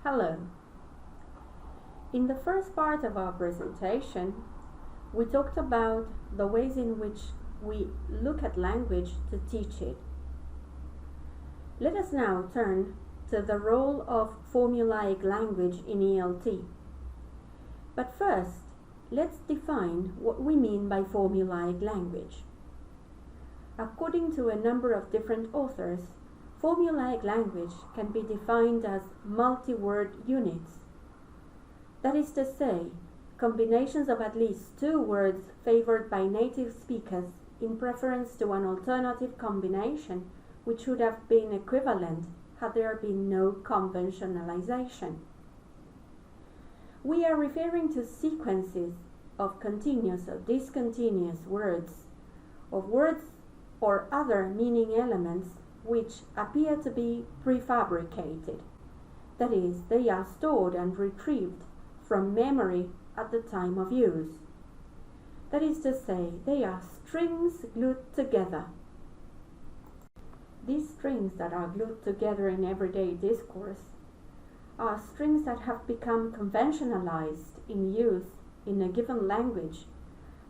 Hello. In the first part of our presentation, we talked about the ways in which we look at language to teach it. Let us now turn to the role of formulaic language in ELT. But first, let's define what we mean by formulaic language. According to a number of different authors, formulaic language can be defined as multi-word units. That is to say, combinations of at least two words favored by native speakers in preference to an alternative combination which would have been equivalent had there been no conventionalization. We are referring to sequences of continuous or discontinuous words, or other meaning elements which appear to be prefabricated. That is, they are stored and retrieved from memory at the time of use. That is to say, they are strings glued together. These strings that are glued together in everyday discourse are strings that have become conventionalized in use in a given language,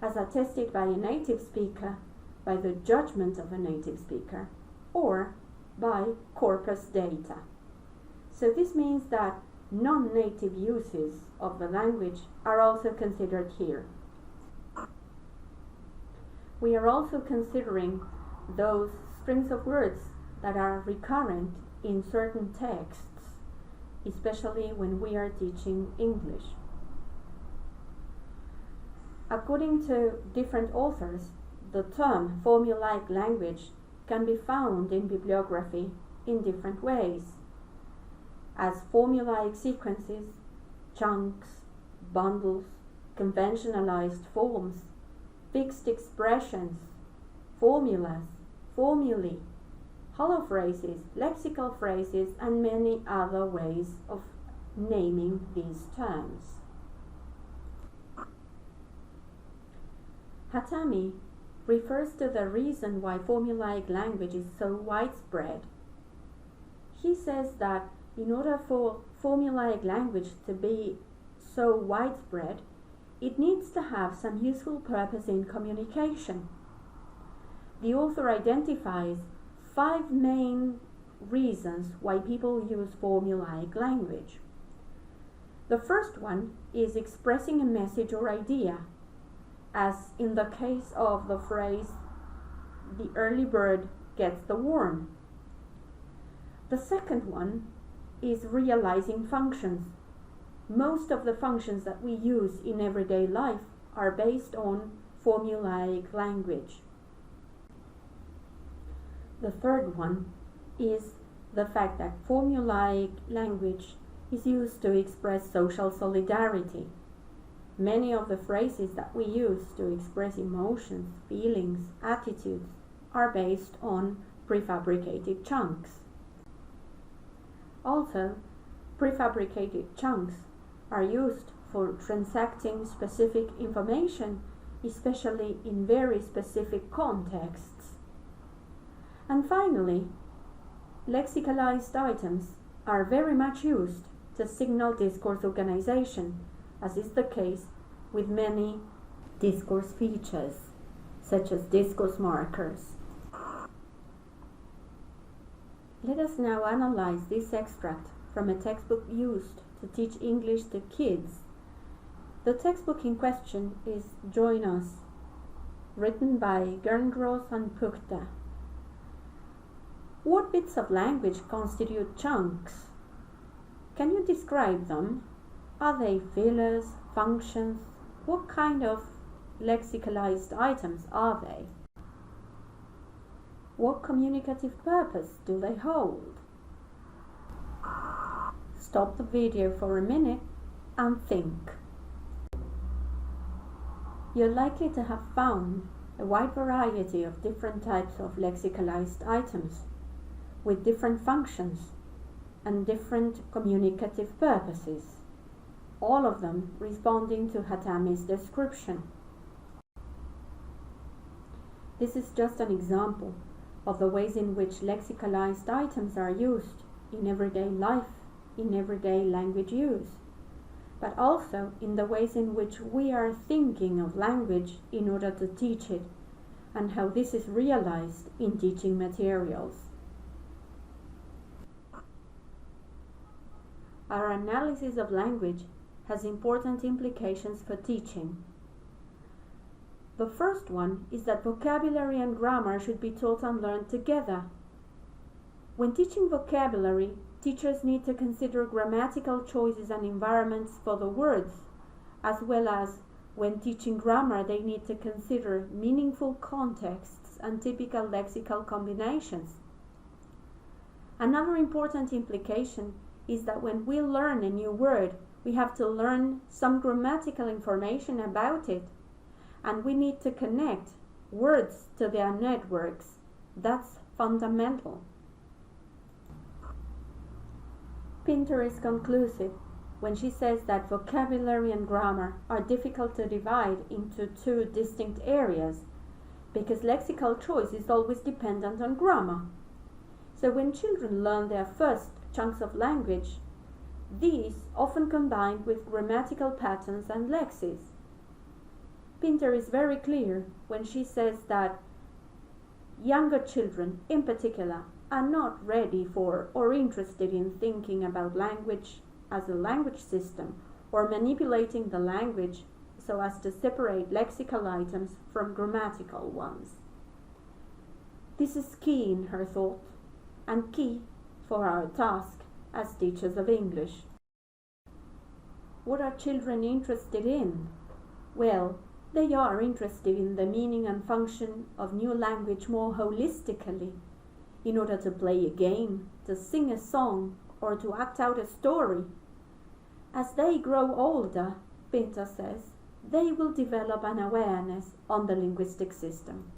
as attested by a native speaker, by the judgment of a native speaker, or by corpus data. So this means that non-native uses of the language are also considered here. We are also considering those strings of words that are recurrent in certain texts, especially when we are teaching English. According to different authors, the term formulaic language can be found in bibliography in different ways, as formulaic sequences, chunks, bundles, conventionalized forms, fixed expressions, formulas, formulae, hollow phrases, lexical phrases, and many other ways of naming these terms. Hitomi refers to the reason why formulaic language is so widespread. He says that in order for formulaic language to be so widespread, it needs to have some useful purpose in communication. The author identifies 5 main reasons why people use formulaic language. The first one is expressing a message or idea, as in the case of the phrase, "the early bird gets the worm." The second one is realizing functions. Most of the functions that we use in everyday life are based on formulaic language. The third one is the fact that formulaic language is used to express social solidarity. Many of the phrases that we use to express emotions, feelings, attitudes are based on prefabricated chunks. Also, prefabricated chunks are used for transacting specific information, especially in very specific contexts. And finally, lexicalized items are very much used to signal discourse organization, as is the case with many discourse features, such as discourse markers. Let us now analyze this extract from a textbook used to teach English to kids. The textbook in question is Join Us, written by Gerngross and Pukta. What bits of language constitute chunks? Can you describe them? Are they fillers, functions? What kind of lexicalized items are they? What communicative purpose do they hold? Stop the video for a minute and think. You're likely to have found a wide variety of different types of lexicalized items with different functions and different communicative purposes, all of them responding to Hitomi's description. This is just an example of the ways in which lexicalized items are used in everyday life in everyday language use, but also in the ways in which we are thinking of language in order to teach it, and how this is realized in teaching materials. Our analysis of language has important implications for teaching. The first one is that vocabulary and grammar should be taught and learned together. When teaching vocabulary, teachers need to consider grammatical choices and environments for the words, as well as when teaching grammar, they need to consider meaningful contexts and typical lexical combinations. Another important implication is that when we learn a new word, we have to learn some grammatical information about it, and we need to connect words to their networks. That's fundamental. Pinter is conclusive when she says that vocabulary and grammar are difficult to divide into two distinct areas, because lexical choice is always dependent on grammar. So when children learn their first chunks of language, these often combined with grammatical patterns and lexis. Pinter is very clear when she says that younger children, in particular, are not ready for or interested in thinking about language as a language system or manipulating the language so as to separate lexical items from grammatical ones. This is key in her thought and key for our task as teachers of English. What are children interested in? Well, they are interested in the meaning and function of new language more holistically, in order to play a game, to sing a song, or to act out a story. As they grow older, Pinter says, they will develop an awareness on the linguistic system.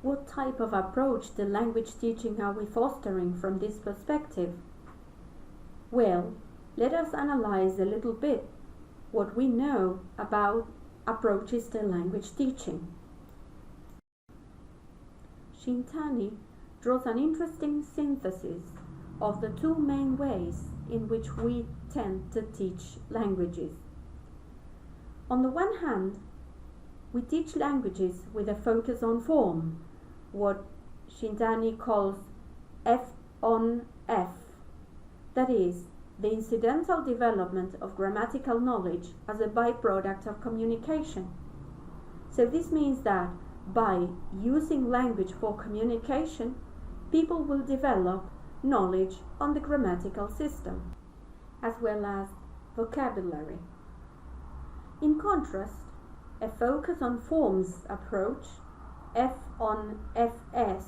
What type of approach to language teaching are we fostering from this perspective? Well, let us analyze a little bit what we know about approaches to language teaching. Shintani draws an interesting synthesis of the two main ways in which we tend to teach languages. On the one hand, we teach languages with a focus on form, what Shintani calls F on F, that is, the incidental development of grammatical knowledge as a byproduct of communication. So this means that by using language for communication, people will develop knowledge on the grammatical system, as well as vocabulary. In contrast, a focus on forms approach, F on FS,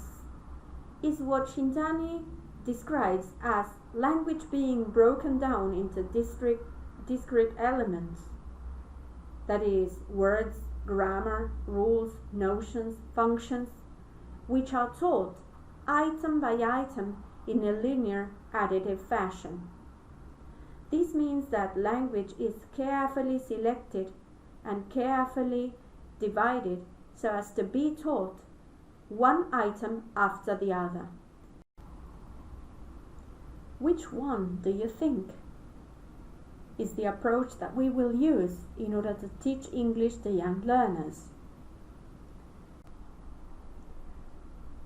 is what Shintani describes as language being broken down into discrete elements, that is, words, grammar, rules, notions, functions, which are taught item by item in a linear additive fashion. This means that language is carefully selected and carefully divided so as to be taught one item after the other. Which one do you think is the approach that we will use in order to teach English to young learners?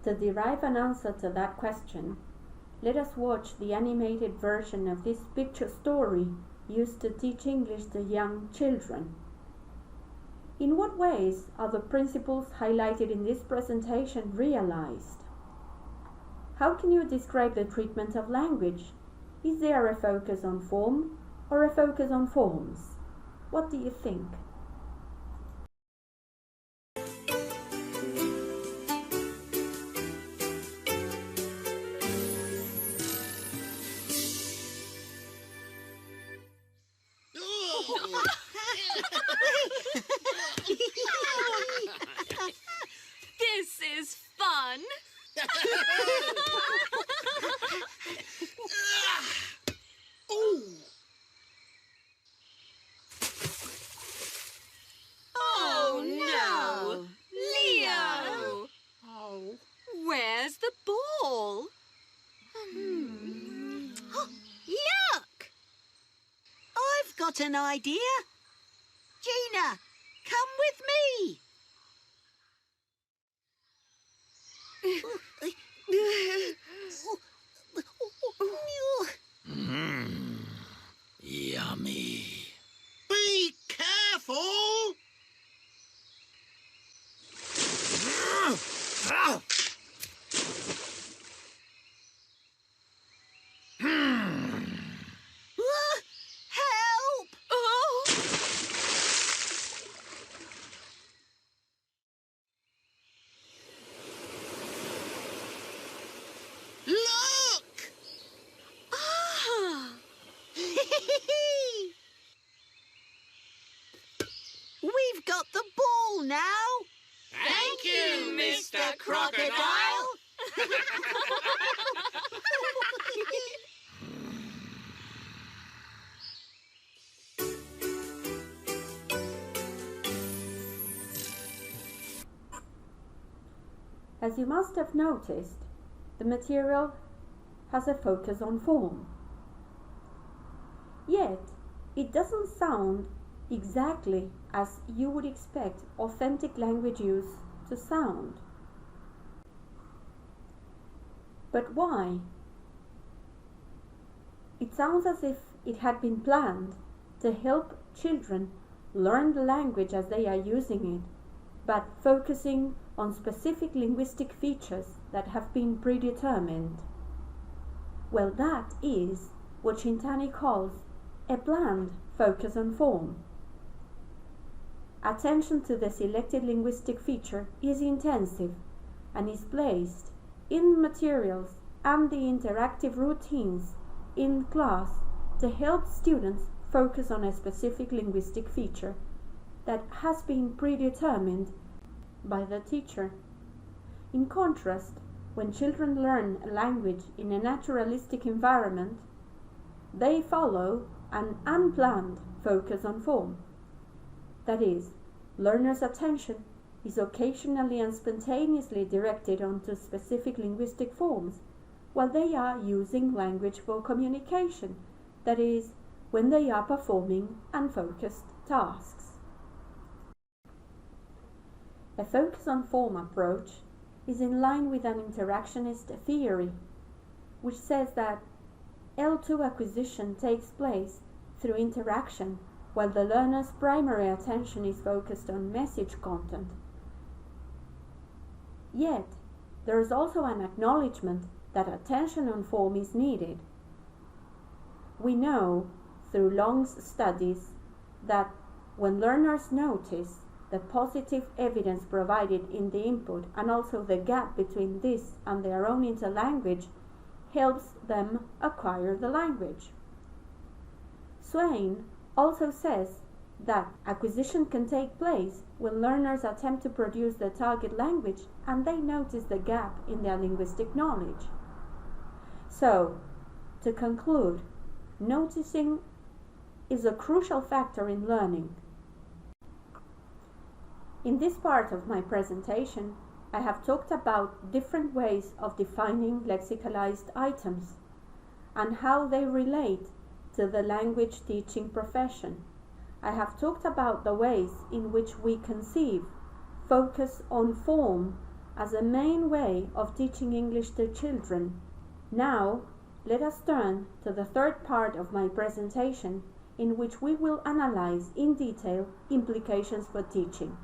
To derive an answer to that question, let us watch the animated version of this picture story used to teach English to young children. In what ways are the principles highlighted in this presentation realized? How can you describe the treatment of language? Is there a focus on form or a focus on forms? What do you think? This is fun. got an idea. Gina, come with me. Yummy. Be careful! Help! Oh! Look! Ah! We've got the ball now. Thank you, Mr. Crocodile. As you must have noticed, the material has a focus on form. Yet, it doesn't sound exactly as you would expect authentic language use to sound. But why? It sounds as if it had been planned to help children learn the language as they are using it, but focusing on specific linguistic features that have been predetermined. Well, that is what Shintani calls a bland focus on form. Attention to the selected linguistic feature is intensive and is placed in the materials and the interactive routines in class to help students focus on a specific linguistic feature that has been predetermined by the teacher. In contrast, when children learn a language in a naturalistic environment, they follow an unplanned focus on form. That is, learners' attention is occasionally and spontaneously directed onto specific linguistic forms while they are using language for communication, that is, when they are performing unfocused tasks. A focus on form approach is in line with an interactionist theory, which says that L2 acquisition takes place through interaction while the learner's primary attention is focused on message content. Yet, there is also an acknowledgement that attention on form is needed. We know through Long's studies that when learners notice the positive evidence provided in the input and also the gap between this and their own interlanguage helps them acquire the language. Swain also says that acquisition can take place when learners attempt to produce the target language and they notice the gap in their linguistic knowledge. So, to conclude, noticing is a crucial factor in learning. In this part of my presentation, I have talked about different ways of defining lexicalized items and how they relate to the language teaching profession. I have talked about the ways in which we conceive focus on form as a main way of teaching English to children. Now, let us turn to the third part of my presentation, in which we will analyze in detail implications for teaching.